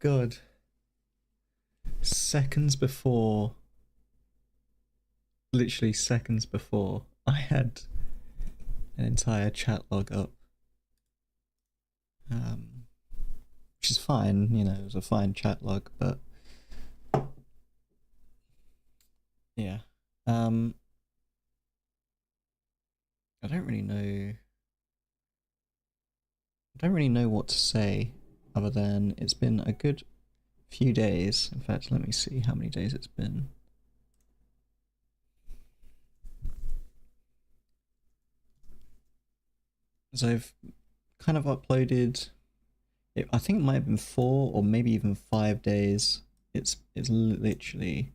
god. Seconds before, literally seconds before, I had an entire chat log up. Which is fine, you know, it was a fine chat log, but yeah. I don't really know. I don't really know what to say other than it's been a good few days. In fact, let me see how many days it's been. So I've kind of uploaded. I think it might have been 4 or maybe even 5 days. It's literally.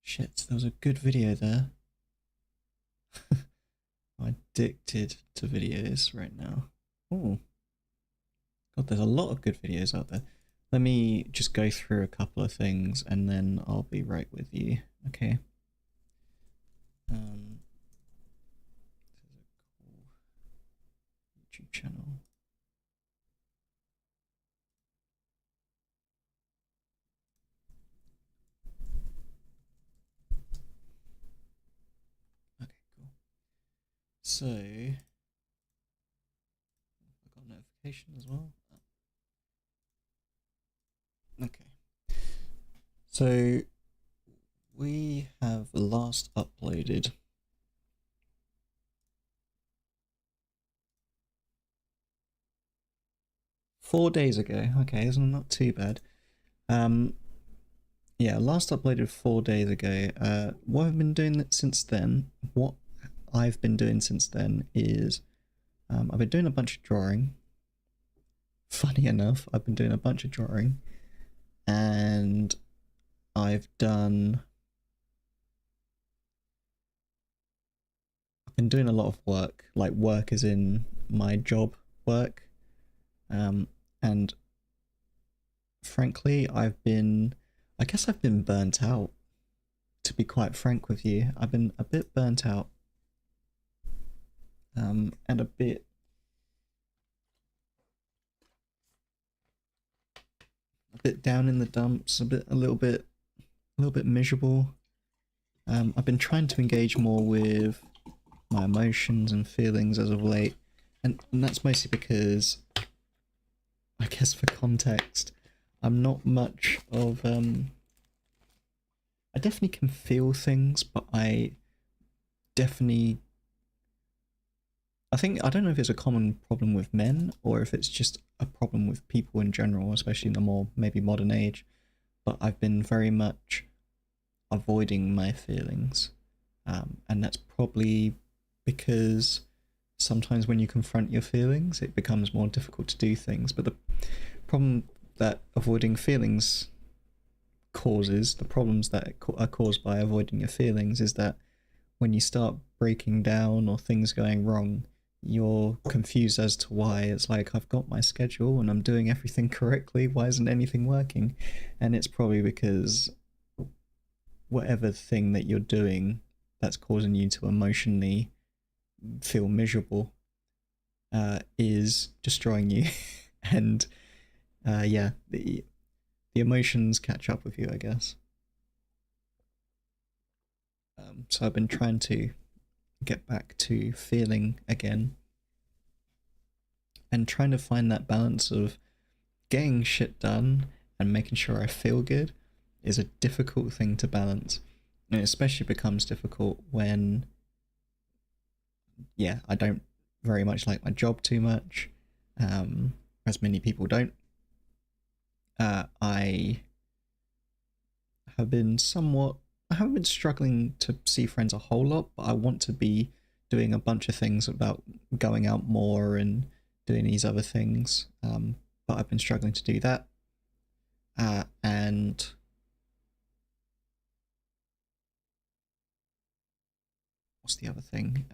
Shit, there was a good video there. I'm addicted to videos right now. Oh, God, there's a lot of good videos out there. Let me just go through a couple of things and then I'll be right with you. Okay. This is a cool YouTube channel. Okay, cool. So, I got a notification as well. Okay. So, we have last uploaded 4 days ago. Okay, isn't not too bad. Yeah, last uploaded 4 days ago. What I've been doing since then, is I've been doing a bunch of drawing. Funny enough, I've been doing a bunch of drawing, and I've been doing a lot of work, like work as in my job work, and frankly, I guess I've been burnt out. To be quite frank with you, I've been a bit burnt out, and a bit down in the dumps, a little bit miserable. I've been trying to engage more with my emotions and feelings as of late, and that's mostly because, I guess for context, I'm not much of I definitely can feel things, but I think I don't know if it's a common problem with men or if it's just a problem with people in general, especially in the more maybe modern age, but I've been very much avoiding my feelings, and that's probably because sometimes when you confront your feelings it becomes more difficult to do things. But the problem that avoiding feelings causes, the problems that are caused by avoiding your feelings, is that when you start breaking down or things going wrong, you're confused as to why. It's like, I've got my schedule and I'm doing everything correctly, why isn't anything working? And it's probably because whatever thing that you're doing that's causing you to emotionally feel miserable is destroying you. And yeah, the emotions catch up with you, I guess. So I've been trying to get back to feeling again and trying to find that balance of getting shit done and making sure I feel good is a difficult thing to balance. And it especially becomes difficult when, yeah, I don't very much like my job too much, as many people don't. I haven't been struggling to see friends a whole lot, but I want to be doing a bunch of things about going out more and doing these other things. But I've been struggling to do that. And what's the other thing?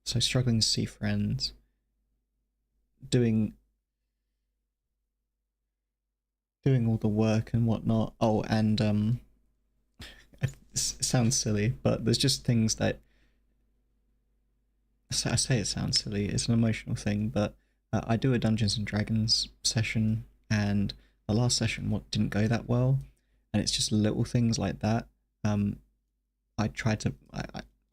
So struggling to see friends, doing all the work and whatnot. Oh, and it sounds silly, but there's just things that I say it sounds silly. It's an emotional thing, but I do a Dungeons and Dragons session, and the last session what didn't go that well, and it's just little things like that. Um, I tried to.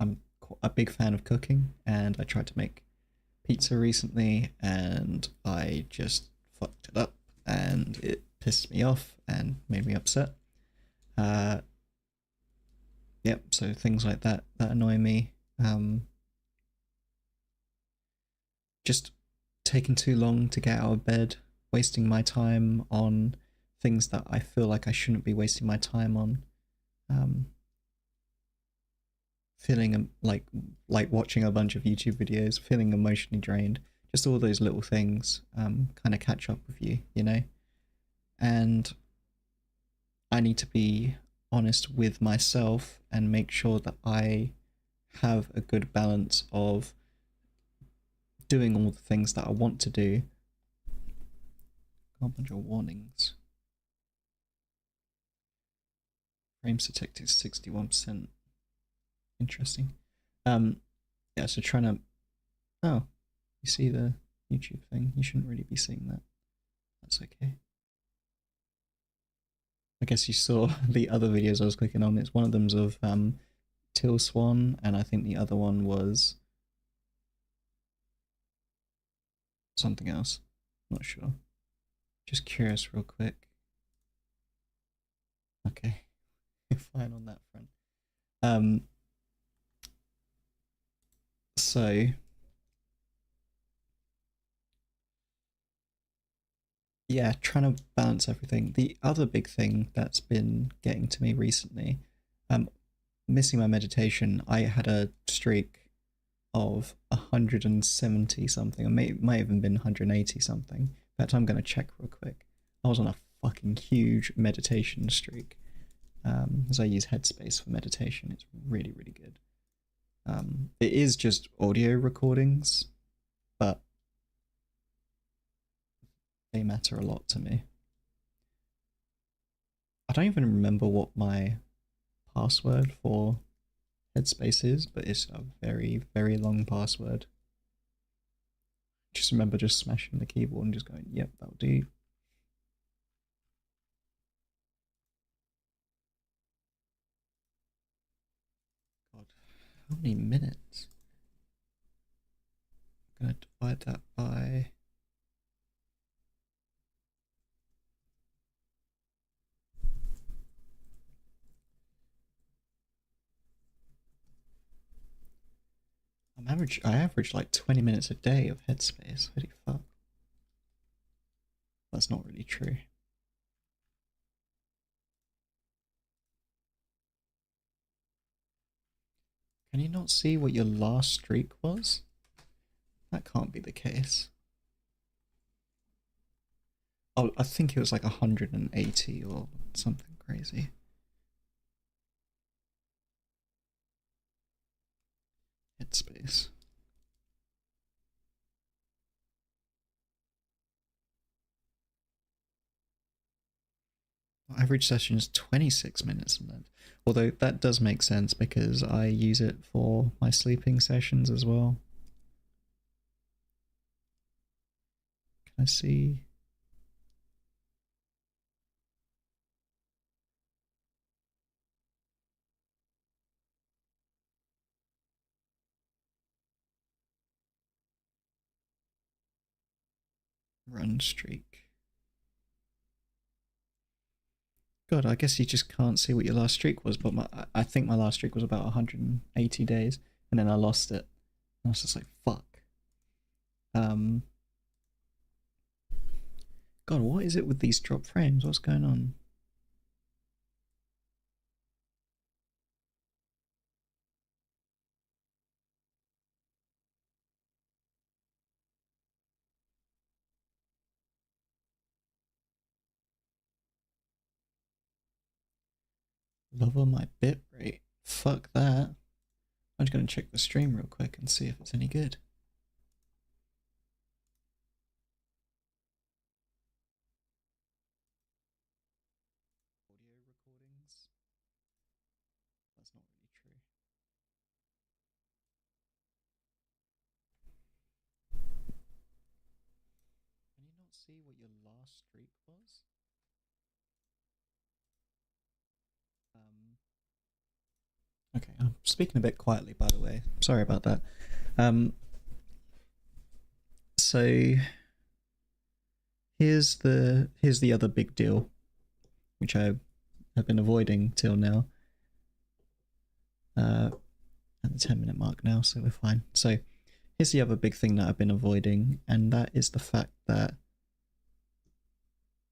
I'm a big fan of cooking, and I tried to make pizza recently, and I just fucked it up, and it pissed me off and made me upset. Uh, yep. So things like that annoy me. Just taking too long to get out of bed, wasting my time on things that I feel like I shouldn't be wasting my time on. Um, feeling like watching a bunch of YouTube videos, feeling emotionally drained. Just all those little things kind of catch up with you, you know. And I need to be honest with myself and make sure that I have a good balance of doing all the things that I want to do. A bunch of warnings. Frames detected 61%. Interesting. Yeah, so trying to. Oh, you see the YouTube thing? You shouldn't really be seeing that. That's okay. I guess you saw the other videos I was clicking on. It's one of them's of Till Swan, and I think the other one was something else. Not sure. Just curious, real quick. Okay, fine on that front. So yeah, trying to balance everything. The other big thing that's been getting to me recently, missing my meditation. I had a streak of 170 something, or might even been 180 something. In fact, I'm going to check real quick. I was on a fucking huge meditation streak. As I use Headspace for meditation, it's really, really good. It is just audio recordings, but they matter a lot to me. I don't even remember what my password for Headspace is, but it's a very, very long password. Just remember just smashing the keyboard and just going, yep, that'll do. God, how many minutes? I'm gonna divide that by. I average like 20 minutes a day of Headspace. Holy fuck. That's not really true. Can you not see what your last streak was? That can't be the case. Oh, I think it was like 180 or something crazy. Headspace. Average session is 26 minutes a month. Although that does make sense because I use it for my sleeping sessions as well. Can I see? Run streak. God, I guess you just can't see what your last streak was, but I think my last streak was about 180 days, and then I lost it. And I was just like, fuck. God, what is it with these drop frames? What's going on? Lower my bitrate. Fuck that. I'm just gonna check the stream real quick and see if it's any good. Audio recordings. That's not really true. see what your last streak was? Okay, I'm speaking a bit quietly, by the way. Sorry about that. So here's the other big deal, which I have been avoiding till now. At the 10-minute mark now, so we're fine. So here's the other big thing that I've been avoiding, and that is the fact that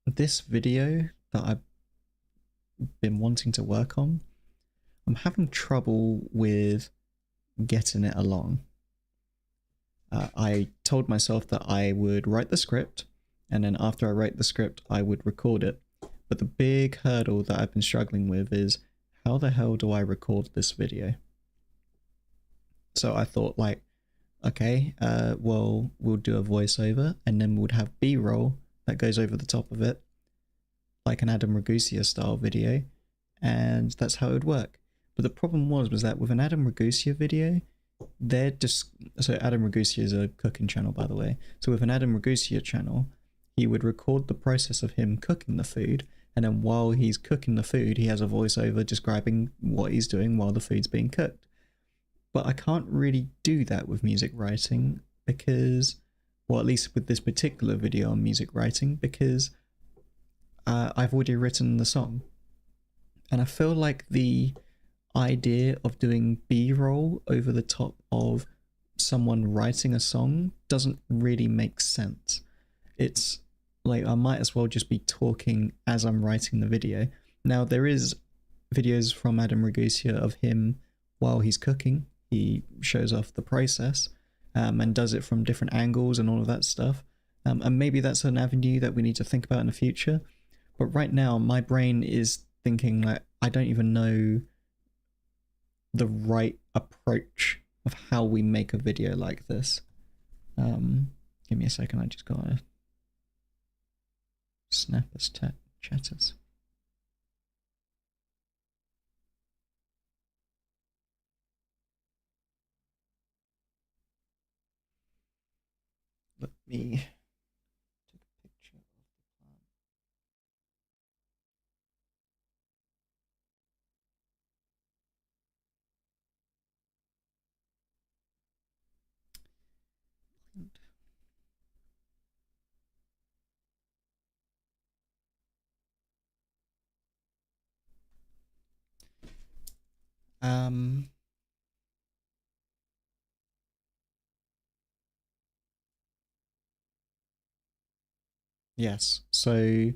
this video that I've been wanting to work on, I'm having trouble with getting it along. I told myself that I would write the script, and then after I write the script, I would record it. But the big hurdle that I've been struggling with is, how the hell do I record this video? So I thought, like, okay, well, we'll do a voiceover, and then we'll have B-roll that goes over the top of it, like an Adam Ragusea style video, and that's how it would work. But the problem was that with an Adam Ragusea video, they're just, so Adam Ragusea is a cooking channel, by the way. So with an Adam Ragusea channel, he would record the process of him cooking the food, and then while he's cooking the food, he has a voiceover describing what he's doing while the food's being cooked. But I can't really do that with music writing because, well, at least with this particular video on music writing, because I've already written the song. And I feel like the idea of doing B-roll over the top of someone writing a song doesn't really make sense. It's like I might as well just be talking as I'm writing the video. Now, there is videos from Adam Ragusea of him while he's cooking. He shows off the process and does it from different angles and all of that stuff. And maybe that's an avenue that we need to think about in the future. But right now, my brain is thinking like I don't even know the right approach of how we make a video like this. Give me a second, I just gotta snap us chatters. Let me take a picture of the plant. Yes, so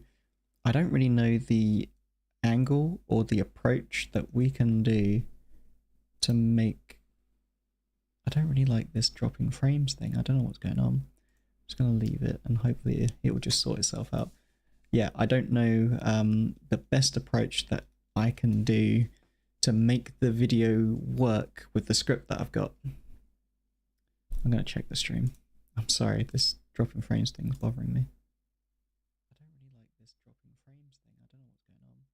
I don't really know the angle or the approach that we can do to make... I don't really like this dropping frames thing. I don't know what's going on. I'm just going to leave it and hopefully it will just sort itself out. Yeah, I don't know the best approach that I can do to make the video work with the script that I've got. I'm going to check the stream. I'm sorry, this dropping frames thing is bothering me. I don't really like this dropping frames thing. I don't know what's going on.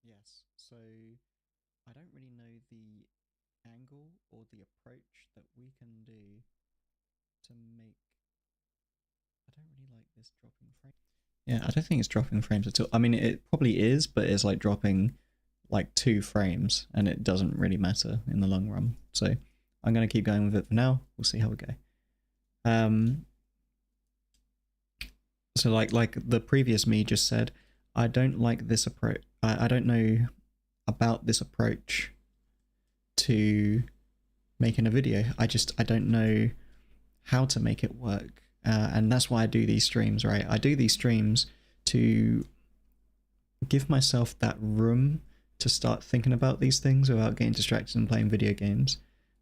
Yes, so I don't really know the angle or the approach that we can do to make... I don't really like this dropping frame. Yeah, I don't think it's dropping frames at all. I mean, it probably is, but it's like dropping like 2 frames and it doesn't really matter in the long run. So I'm going to keep going with it for now. We'll see how we go. So like the previous me just said, I don't like this approach. I don't know about this approach to making a video. I don't know how to make it work. And that's why I do these streams, right? I do these streams to give myself that room to start thinking about these things without getting distracted and playing video games.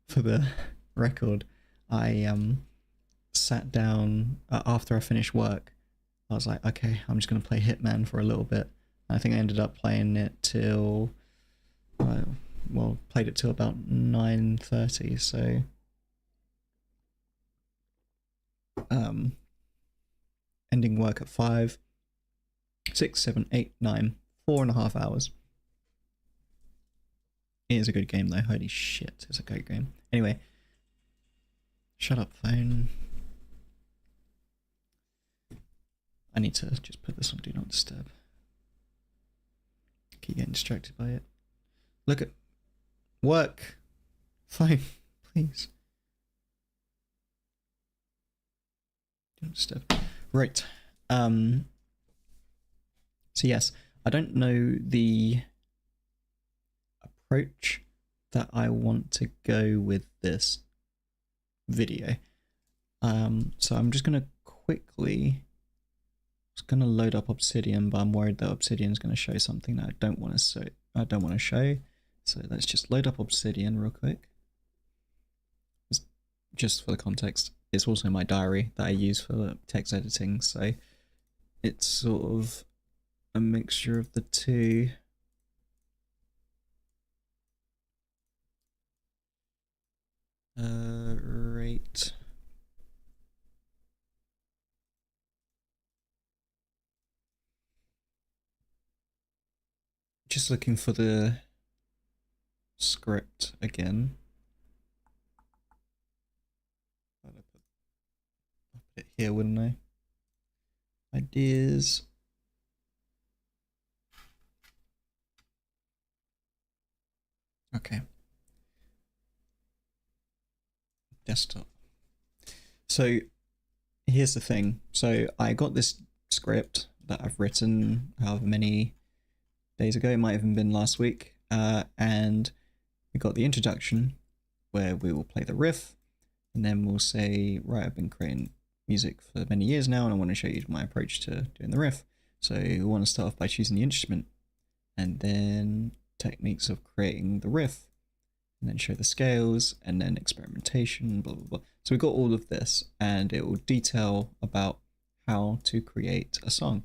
For the record, I sat down after I finished work. I was like, okay, I'm just going to play Hitman for a little bit. I think I ended up playing it till, well, played it till about 9:30, so ending work at 5, 6, 7, 8, 9, 4.5 hours. It is a good game though. Holy shit, it's a great game. Anyway, shut up, phone. I need to just put this on Do Not Disturb. Keep getting distracted by it. Look at work. Phone, please. Do Not Disturb. Right. So yes, I don't know the approach that I want to go with this video. So I'm just gonna quickly load up Obsidian, but I'm worried that Obsidian is going to show something that I don't want to show. So let's just load up Obsidian real quick. Just for the context, it's also my diary that I use for text editing, so it's sort of a mixture of the two. Right. Just looking for the script again. I'll put it here, wouldn't I? Ideas. Okay. Desktop. So here's the thing. So I got this script that I've written however many days ago. It might have even been last week. And we got the introduction where we will play the riff, and then we'll say, right, I've been creating music for many years now and I want to show you my approach to doing the riff. So we want to start off by choosing the instrument, and then techniques of creating the riff, and then show the scales, and then experimentation, blah, blah, blah. So we got all of this, and it will detail about how to create a song.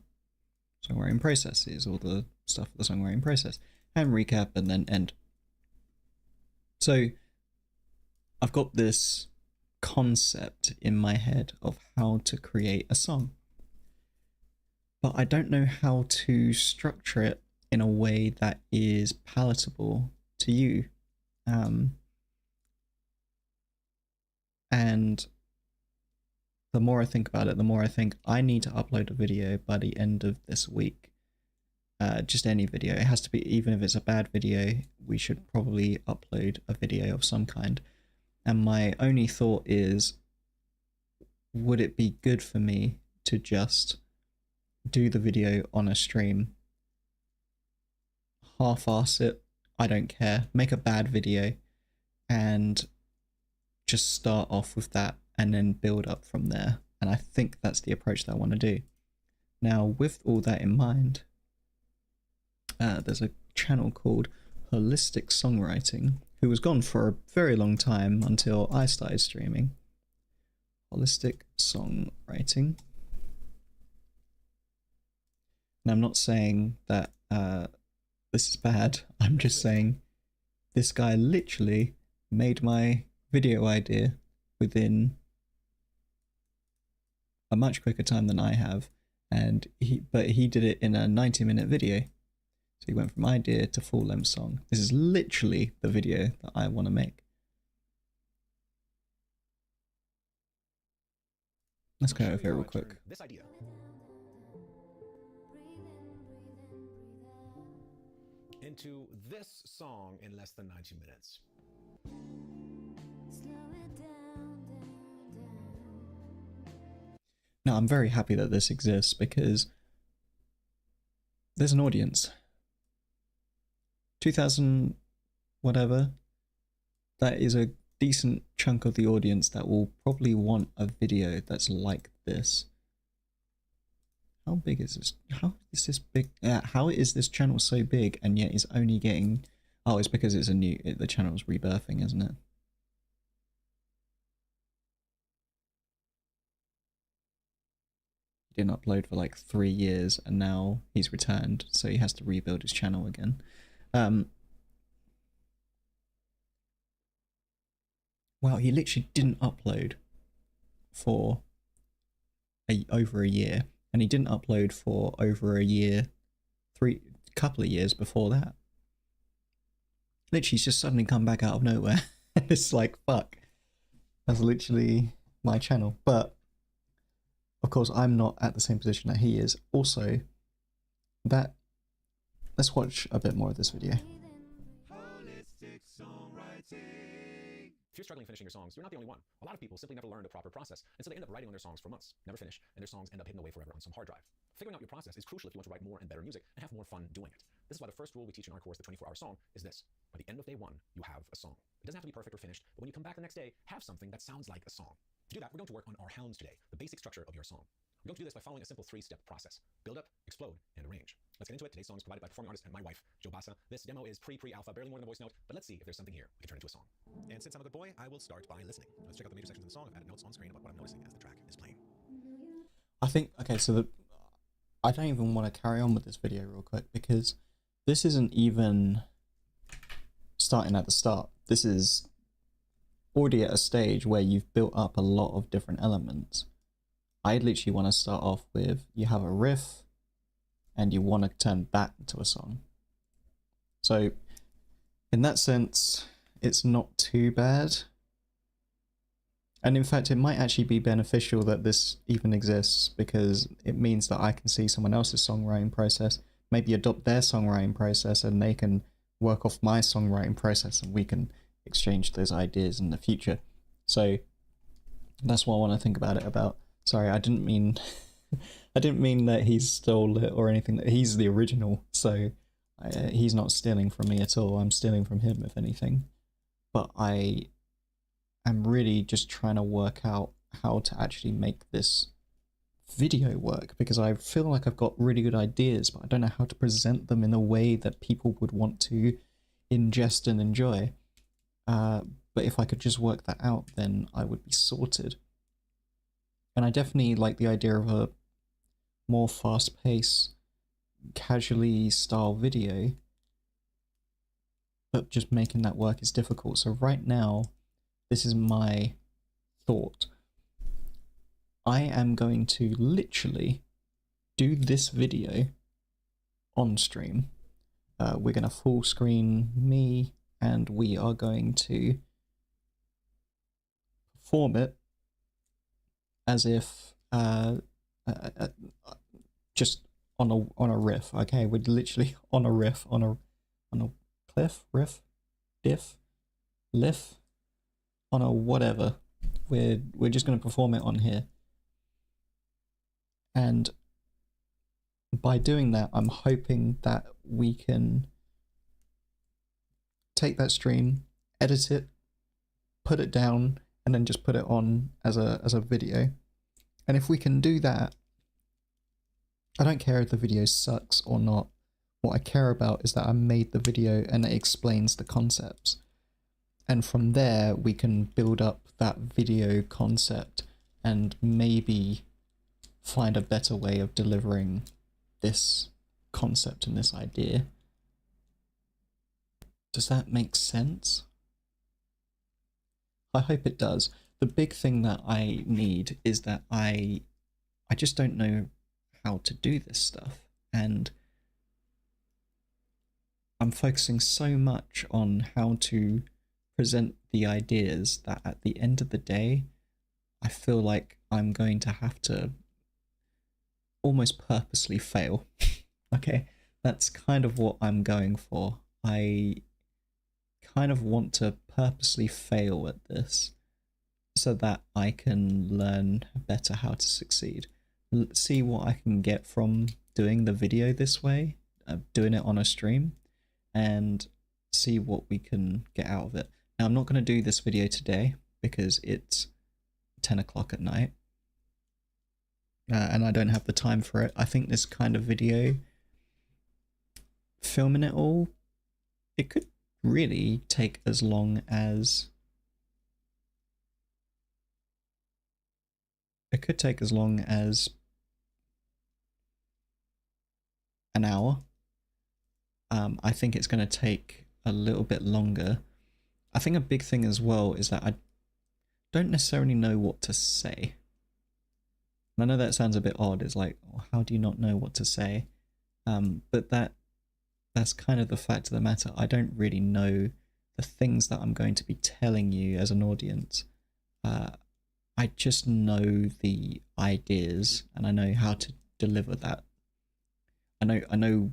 Songwriting process is all the stuff for the songwriting process, and recap, and then end. So I've got this concept in my head of how to create a song, but I don't know how to structure it in a way that is palatable to you. And the more I think about it, the more I think I need to upload a video by the end of this week. Just any video. It has to be, even if it's a bad video, we should probably upload a video of some kind. And my only thought is, would it be good for me to just do the video on a stream, half-ass it, I don't care, make a bad video, and just start off with that and then build up from there? And I think that's the approach that I want to do. Now, with all that in mind, there's a channel called Holistic Songwriting, who was gone for a very long time until I started streaming. Holistic Songwriting. And I'm not saying that this is bad, I'm just saying this guy literally made my video idea within a much quicker time than I have, and he did it in a 90-minute video. So he went from idea to full-length song. This is literally the video that I want to make. Let's go over here real quick. This idea into this song in less than 90 minutes. Now, I'm very happy that this exists because there's an audience. 2,000 whatever. That is a decent chunk of the audience that will probably want a video that's like this. How big is this? How is this big? How is this channel so big and yet is only getting... Oh, it's because it's the channel's rebirthing, isn't it? He didn't upload for like 3 years and now he's returned, so he has to rebuild his channel again. Wow, he literally didn't upload for over a year, and he didn't upload for over a year, couple of years before that. Literally, he's just suddenly come back out of nowhere. It's like, fuck, that's literally my channel. But of course, I'm not at the same position that he is. Also, let's watch a bit more of this video. If you're struggling finishing your songs, you're not the only one. A lot of people simply never learn the proper process, and so they end up writing on their songs for months, never finish, and their songs end up hidden away forever on some hard drive. Figuring out your process is crucial if you want to write more and better music and have more fun doing it. This is why the first rule we teach in our course, the 24-hour song, is this. By the end of day 1, you have a song. It doesn't have to be perfect or finished, but when you come back the next day, have something that sounds like a song. To do that, we're going to work on our hounds today, the basic structure of your song. We're going to do this by following a simple 3-step process. Build up, explode, and arrange. Let's get into it. Today's song is provided by performing artist and my wife, Joe Bassa. This demo is pre-alpha, barely more than a voice note, but let's see if there's something here we can turn into a song. And since I'm a good boy, I will start by listening. Let's check out the major sections of the song. I've added notes on screen about what I'm noticing as the track is playing. I think, okay, so I don't even want to carry on with this video real quick because this isn't even starting at the start. This is already at a stage where you've built up a lot of different elements. I literally want to start off with, you have a riff and you want to turn that into a song. So in that sense, it's not too bad. And in fact, it might actually be beneficial that this even exists because it means that I can see someone else's songwriting process, maybe adopt their songwriting process, and they can work off my songwriting process and we can exchange those ideas in the future. So that's what I want to think about it about. Sorry, I didn't mean I didn't mean that he stole it or anything. That he's the original, so he's not stealing from me at all. I'm stealing from him, if anything. But I am really just trying to work out how to actually make this video work because I feel like I've got really good ideas, but I don't know how to present them in a way that people would want to ingest and enjoy. But if I could just work that out, then I would be sorted. And I definitely like the idea of a more fast-paced, casually style video, but just making that work is difficult. So right now, this is my thought. I am going to literally do this video on stream. We're going to full screen me and we are going to perform it as if just on a riff. Okay, we're literally on a riff, on a cliff, riff, diff, liff, on a whatever. We're just going to perform it on here. And by doing that, I'm hoping that we can take that stream, edit it, put it down, and then just put it on as a video. And if we can do that, I don't care if the video sucks or not. What I care about is that I made the video and it explains the concepts. And from there, we can build up that video concept and maybe find a better way of delivering this concept and this idea. Does that make sense? I hope it does. The big thing that I need is that I just don't know how to do this stuff, and I'm focusing so much on how to present the ideas that at the end of the day, I feel like I'm going to have to almost purposely fail. Okay, that's kind of what I'm going for. I kind of want to purposely fail at this so that I can learn better how to succeed. See what I can get from doing the video this way, doing it on a stream, and see what we can get out of it. Now, I'm not going to do this video today because it's 10 o'clock at night. And I don't have the time for it. I think this kind of video, filming it all, it could really take as long as... It could take as long as an hour. I think it's going to take a little bit longer. I think a big thing as well is that I don't necessarily know what to say. And I know that sounds a bit odd. It's like, oh, how do you not know what to say? But that's kind of the fact of the matter. I don't really know the things that I'm going to be telling you as an audience. I just know the ideas and I know how to deliver that. I know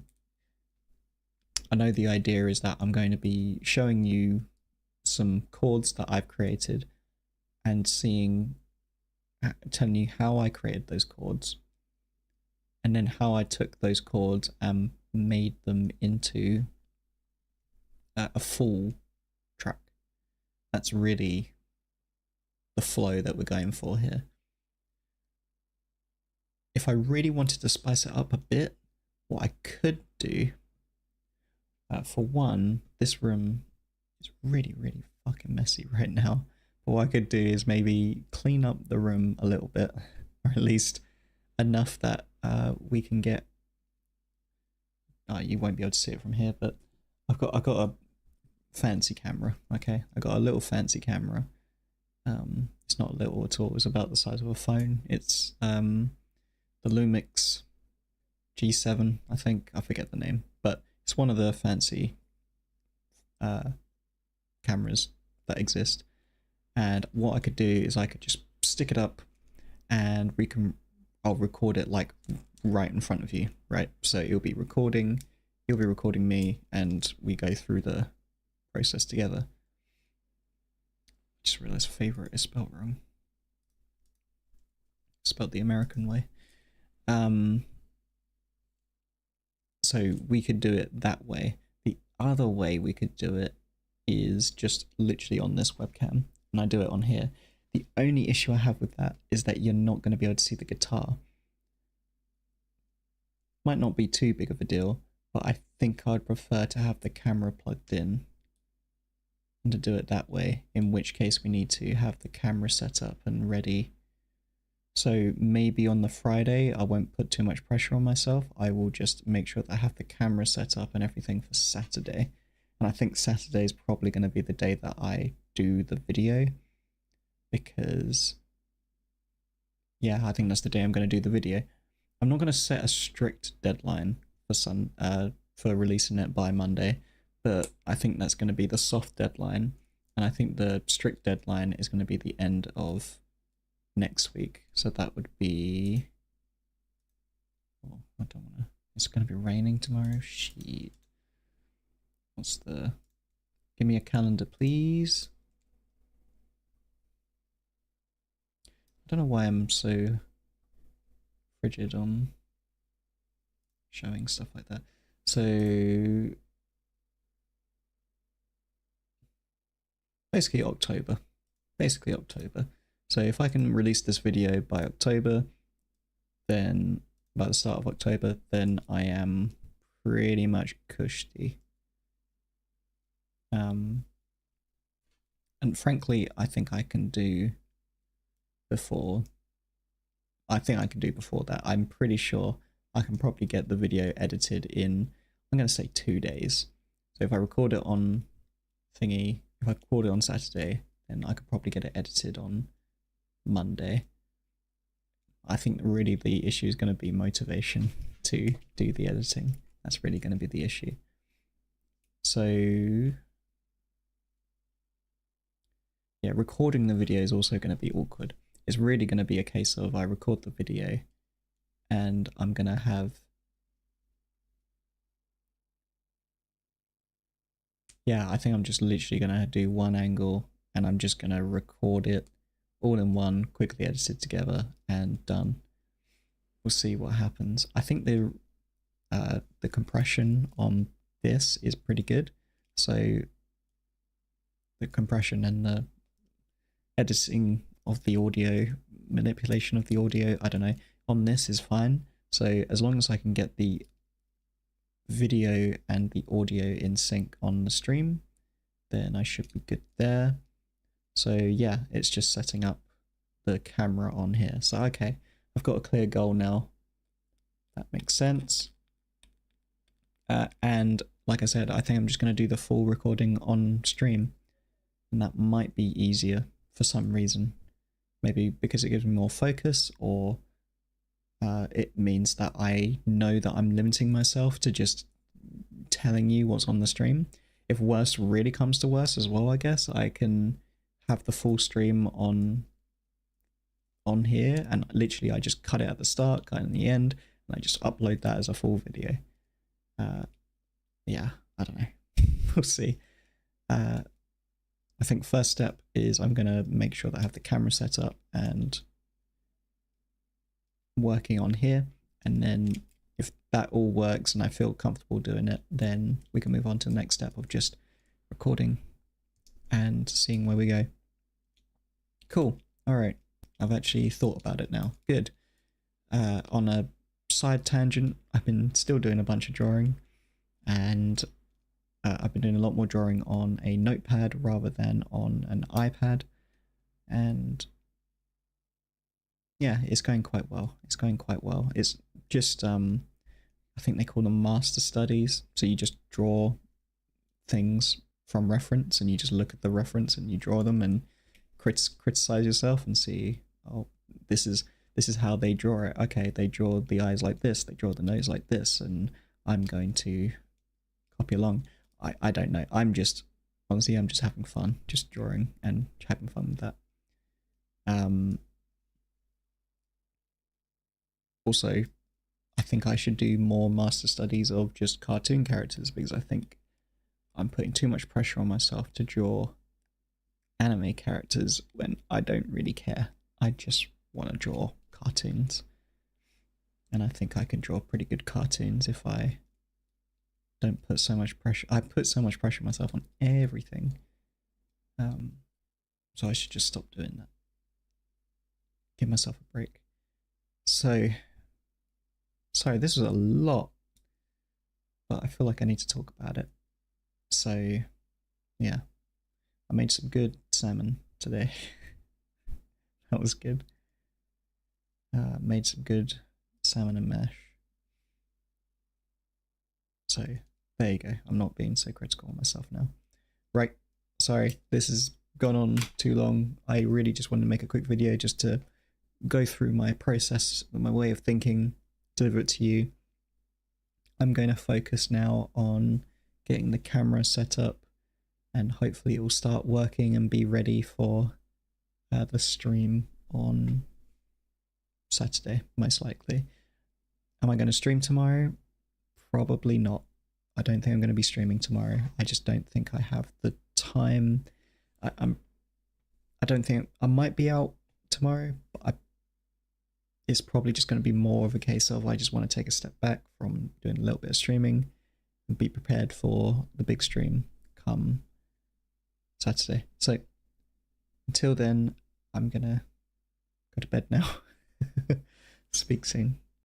the idea is that I'm going to be showing you some chords that I've created and telling you how I created those chords, and then how I took those chords and made them into a full track. That's really the flow that we're going for here. If I really wanted to spice it up a bit, what I could do, for one, this room is really, really fucking messy right now. But what I could do is maybe clean up the room a little bit, or at least enough that we can get. You won't be able to see it from here, but I've got a fancy camera. Okay, I got a little fancy camera. It's not little at all. It's about the size of a phone. It's the Lumix G7, I think. I forget the name, but it's one of the fancy cameras that exist. And what I could do is I could just stick it up, and I'll record it like right in front of you, right? So you'll be recording me, and we go through the process together. Just realized favorite is spelled wrong. Spelled the American way. So we could do it that way. The other way we could do it is just literally on this webcam, and I do it on here. The only issue I have with that is that you're not going to be able to see the guitar. Might not be too big of a deal, but I think I'd prefer to have the camera plugged in and to do it that way, in which case we need to have the camera set up and ready. So maybe on the Friday I won't put too much pressure on myself. I will just make sure that I have the camera set up and everything for Saturday. And I think Saturday is probably going to be the day that I do the video, because yeah, I think that's the day I'm going to do the video. I'm not going to set a strict deadline for releasing it by Monday, but I think that's going to be the soft deadline, and I think the strict deadline is going to be the end of next week. So that would be, oh, I don't want to, it's going to be raining tomorrow. Shit. Give me a calendar, please. I don't know why I'm so frigid on showing stuff like that. So basically October. So if I can release this video by October, then by the start of October, then I am pretty much cushy. And frankly, I think I can do before. I think I can do before that. I'm pretty sure I can probably get the video edited in, I'm going to say 2 days. So if I record it on if I record it on Saturday, then I could probably get it edited on Monday. I think really the issue is going to be motivation to do the editing. That's really going to be the issue. So yeah, recording the video is also going to be awkward. It's really going to be a case of I record the video and I'm going to have, yeah, I think I'm just literally going to do one angle and I'm just going to record it all in one, quickly edited together, and done. We'll see what happens. I think the compression on this is pretty good. So the compression and the editing of the audio, manipulation of the audio, I don't know, on this is fine. So as long as I can get the video and the audio in sync on the stream, then I should be good there. So yeah, it's just setting up the camera on here. So okay, I've got a clear goal now. That makes sense. And like I said, I think I'm just going to do the full recording on stream, and that might be easier for some reason. Maybe because it gives me more focus, or it means that I know that I'm limiting myself to just telling you what's on the stream. If worst really comes to worst as well, I guess I can have the full stream on here, and literally I just cut it at the start, cut it in the end, and I just upload that as a full video. Yeah, I don't know. We'll see. I think first step is I'm gonna make sure that I have the camera set up and working on here, and then if that all works and I feel comfortable doing it, then we can move on to the next step of just recording and seeing where we go. Cool. All right. I've actually thought about it now. Good. On a side tangent, I've been still doing a bunch of drawing, and I've been doing a lot more drawing on a notepad rather than on an iPad, and yeah, it's going quite well. It's going quite well. It's just, I think they call them master studies. So you just draw things from reference, and you just look at the reference and you draw them and criticize yourself and see, oh, this is how they draw it. Okay, they draw the eyes like this, they draw the nose like this, and I'm going to copy along. I don't know. Honestly, I'm just having fun, just drawing and having fun with that. Also, I think I should do more master studies of just cartoon characters, because I think I'm putting too much pressure on myself to draw anime characters when I don't really care. I just want to draw cartoons. And I think I can draw pretty good cartoons if I don't put so much pressure. I put so much pressure on myself on everything. So I should just stop doing that. Give myself a break. So, sorry, this was a lot, but I feel like I need to talk about it. So, yeah, I made some good salmon today. That was good. Made some good salmon and mash. So, there you go. I'm not being so critical on myself now. Right, sorry, this has gone on too long. I really just wanted to make a quick video just to go through my process, my way of thinking, deliver it to you. I'm going to focus now on getting the camera set up, and hopefully it will start working and be ready for the stream on Saturday, most likely. Am I going to stream tomorrow? Probably not. I don't think I'm going to be streaming tomorrow. I just don't think I have the time. I don't think I might be out tomorrow, but it's probably just going to be more of a case of I just want to take a step back from doing a little bit of streaming and be prepared for the big stream come Saturday. So until then, I'm going to go to bed now. Speak soon.